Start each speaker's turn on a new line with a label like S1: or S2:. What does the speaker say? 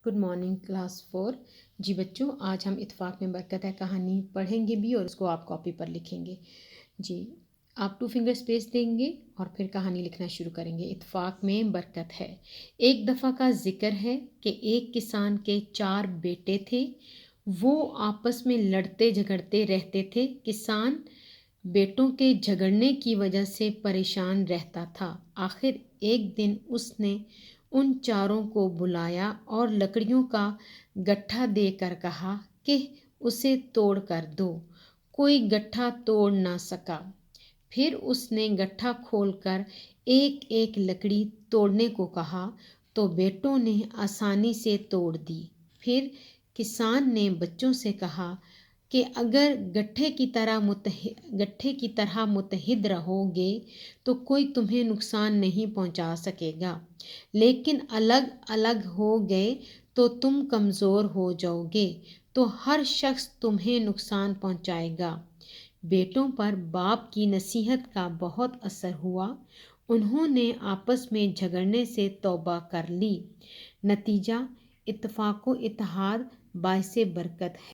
S1: Good morning class 4। जी बच्चों, आज हम इत्फाक में बरकत है कहानी पढ़ेंगे भी और उसको आप कॉपी पर लिखेंगे। जी, आप 2 फिंगर स्पेस देंगे और फिर कहानी लिखना शुरू करेंगे। इत्फाक में बरकत है। एक दफ़ा का जिक्र है कि एक किसान के 4 बेटे थे। वो आपस में लड़ते झगड़ते रहते थे। किसान बेटों के झगड़ने की वजह से परेशान रहता था। आखिर एक दिन उसने उन चारों को बुलाया और लकड़ियों का गट्ठा देकर कहा कि उसे तोड़ कर दो। कोई गट्ठा तोड़ ना सका। फिर उसने गट्ठा खोलकर एक एक लकड़ी तोड़ने को कहा तो बेटों ने आसानी से तोड़ दी। फिर किसान ने बच्चों से कहा कि अगर गट्ठे की तरह मुतहिद रहोगे तो कोई तुम्हें नुकसान नहीं पहुंचा सकेगा, लेकिन अलग अलग हो गए तो तुम कमज़ोर हो जाओगे, तो हर शख्स तुम्हें नुकसान पहुंचाएगा। बेटों पर बाप की नसीहत का बहुत असर हुआ। उन्होंने आपस में झगड़ने से तौबा कर ली। नतीजा इत्तफाक व इत्तेहाद बाइसे बरकत है।